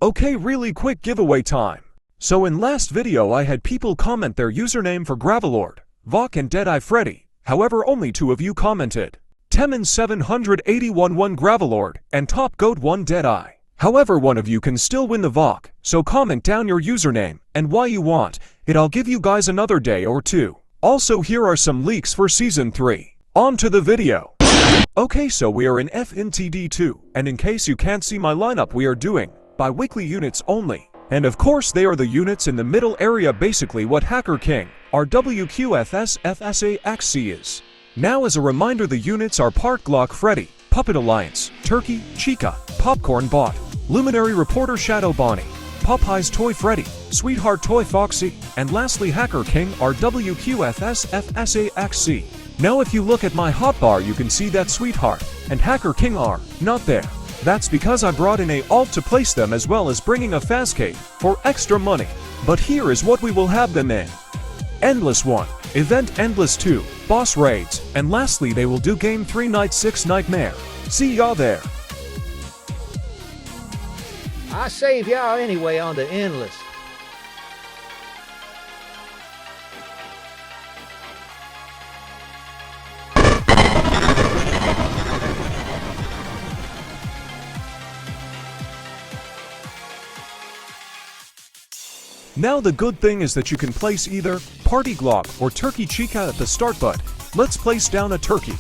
Okay, really quick giveaway time. So in last video I had people comment their username for Gravelord, Valk and Deadeye Freddy. However, only 2 of you commented. Temin781 1 Gravelord and Top Goat 1 Deadeye. However, one of you can still win the Valk, so comment down your username and why you want it. I'll give you guys another day or 2. Also, here are some leaks for Season 3. On to the video. Okay, so we are in FNTD2, and in case you can't see my lineup, we are doing bi-weekly units only. And of course they are the units in the middle area, basically what Hacker King, RWQFSFSAXC is. Now as a reminder, the units are part Glock Freddy, Puppet Alliance, Turkey, Chica, Popcorn Bot, Luminary Reporter Shadow Bonnie, Popeyes Toy Freddy, Sweetheart Toy Foxy, and lastly Hacker King RWQFSFSAXC. Now if you look at my hotbar, you can see that Sweetheart and Hacker King are not there. That's because I brought in a alt to place them, as well as bringing a Fazcade for extra money. But here is what we will have them in. Endless 1, Event Endless 2, Boss Raids, and lastly they will do Game 3 Night 6 Nightmare. See y'all there. I save y'all anyway on the Endless. Now the good thing is that you can place either Party Glock or Turkey Chica at the start, but let's place down a Turkey.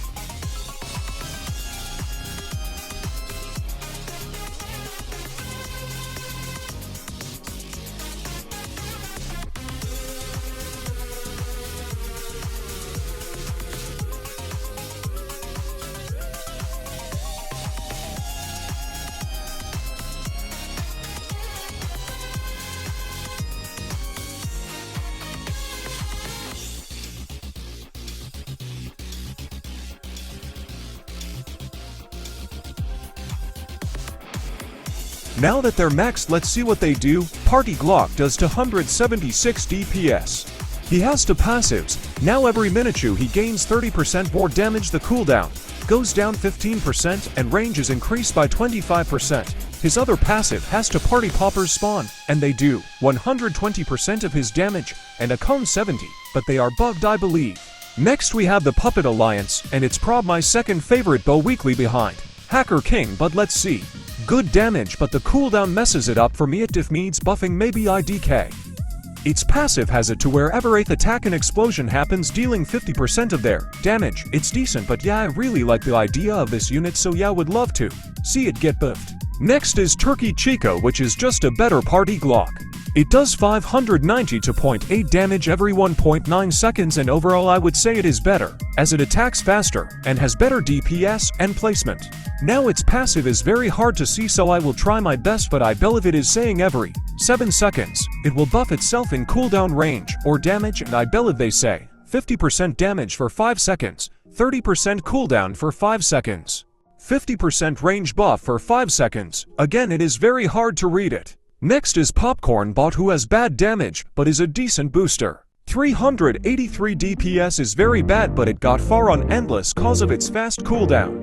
Now that they're maxed, let's see what they do. Party Glock does 276 DPS. He has 2 passives. Now every minute he gains 30% more damage, the cooldown goes down 15%, and range is increased by 25%. His other passive has 2 Party Poppers spawn, and they do 120% of his damage, and a cone 70, but they are bugged, I believe. Next we have the Puppet Alliance, and it's prob my second favorite bow weekly behind Hacker King, but let's see. Good damage, but the cooldown messes it up for me. It diff needs buffing, maybe IDK. Its passive has it to wherever 8th attack and explosion happens, dealing 50% of their damage. It's decent, but yeah, I really like the idea of this unit, so yeah, would love to see it get buffed. Next is Turkey Chica, which is just a better Party Glock. It does 592.8 damage every 1.9 seconds, and overall I would say it is better, as it attacks faster and has better DPS and placement. Now its passive is very hard to see, so I will try my best, but I believe it is saying every 7 seconds it will buff itself in cooldown range or damage, and I believe they say 50% damage for 5 seconds, 30% cooldown for 5 seconds, 50% range buff for 5 seconds. Again, it is very hard to read it. Next is Popcorn Bot, who has bad damage but is a decent booster. 383 DPS is very bad, but it got far on Endless cause of its fast cooldown.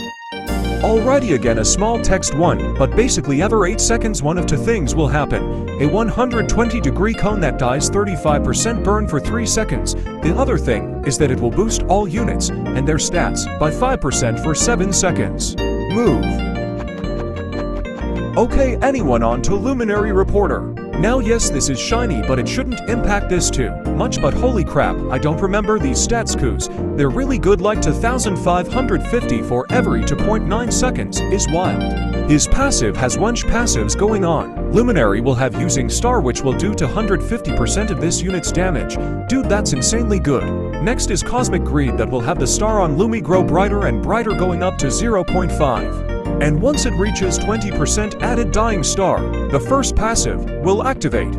Alrighty, again a small text one, but basically every 8 seconds one of 2 things will happen. A 120-degree cone that dies 35% burn for 3 seconds. The other thing is that it will boost all units and their stats by 5% for 7 seconds. Move. Okay, anyone on to Luminary Reporter. Now yes, this is shiny, but it shouldn't impact this too much, but holy crap, I don't remember these stats cuz they're really good, like 2550 for every 2.9 seconds is wild. His passive has wench passives going on. Luminary will have using star, which will do 150% of this unit's damage. Dude, that's insanely good. Next is Cosmic Greed, that will have the star on Lumi grow brighter and brighter, going up to 0.5. And once it reaches 20% added dying star, the first passive will activate.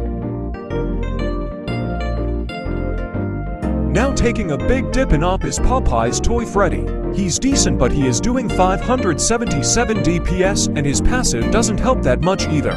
Now taking a big dip in op is Popeyes Toy Freddy. He's decent, but he is doing 577 DPS, and his passive doesn't help that much either.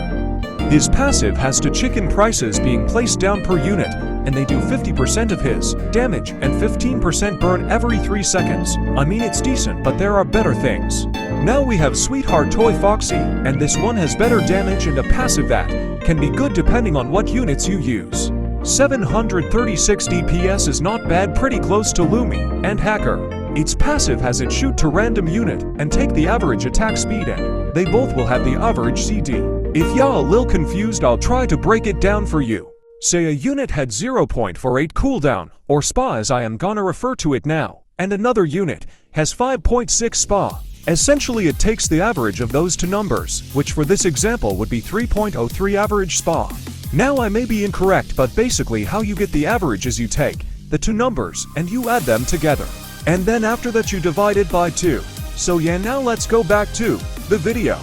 His passive has 2 chicken prices being placed down per unit, and they do 50% of his damage and 15% burn every 3 seconds. I mean, it's decent, but there are better things. Now we have Sweetheart Toy Foxy, and this one has better damage and a passive that can be good depending on what units you use. 736 DPS is not bad, pretty close to Lumi and Hacker. Its passive has it shoot to random unit and take the average attack speed, and they both will have the average CD. If y'all a little confused, I'll try to break it down for you. Say a unit had 0.48 cooldown, or SPA as I am gonna refer to it now, and another unit has 5.6 SPA. Essentially it takes the average of those two numbers, which for this example would be 3.03 average SPA. Now I may be incorrect, but basically how you get the average is you take the two numbers and you add them together. And then after that you divide it by 2. So yeah, now let's go back to the video.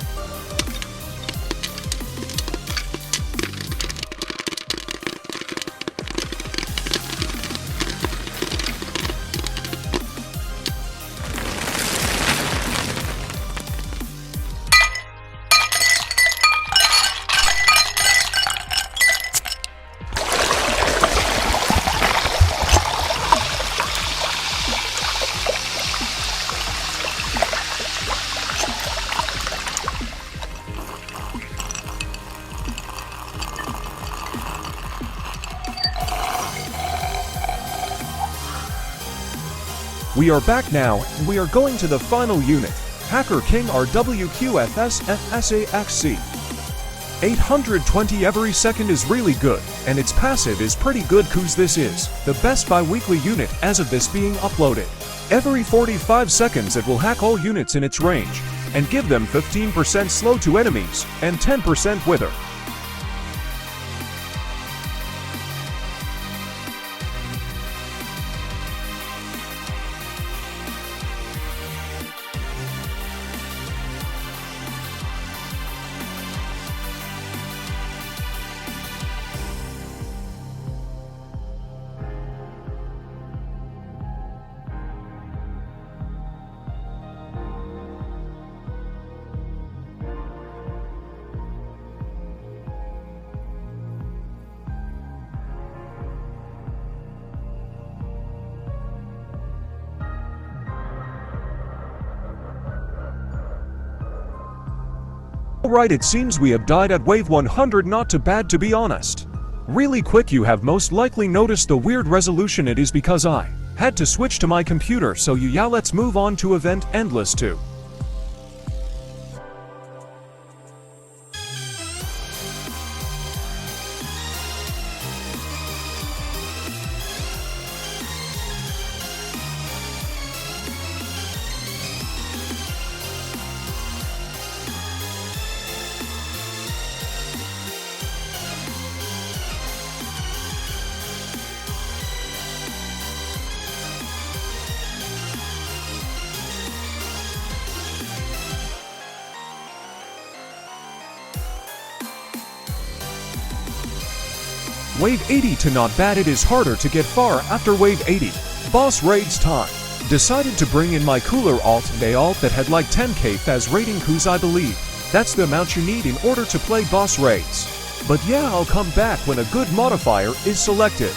We are back now, and we are going to the final unit, Hacker King RWQFSFSAXC. 820 every second is really good, and its passive is pretty good cause this is the best bi-weekly unit as of this being uploaded. Every 45 seconds it will hack all units in its range, and give them 15% slow to enemies, and 10% wither. Alright, it seems we have died at wave 100, not too bad to be honest. Really quick, you have most likely noticed the weird resolution. It is because I had to switch to my computer, so yeah, let's move on to event Endless 2. Wave 80 to not bad, it is harder to get far after wave 80. Boss raids time. Decided to bring in my cooler alt, a alt that had like 10k Faz rating cause I believe that's the amount you need in order to play boss raids. But yeah, I'll come back when a good modifier is selected.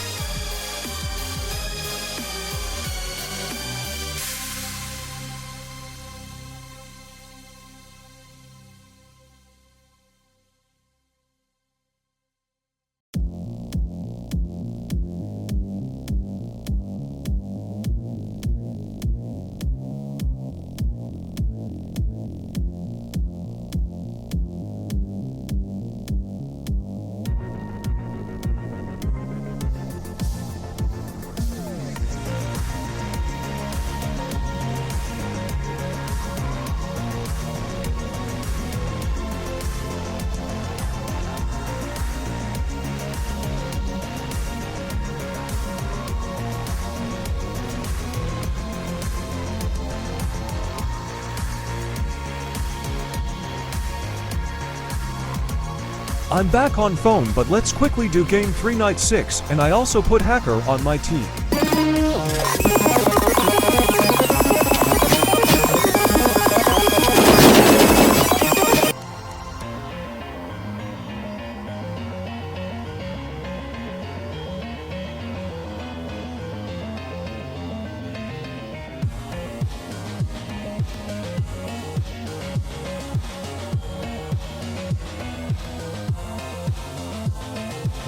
I'm back on phone, but let's quickly do game 3 night 6, and I also put Hacker on my team.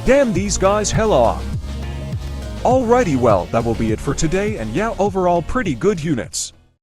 Damn, these guys hella off. Alrighty, well, that will be it for today, and yeah, overall pretty good units.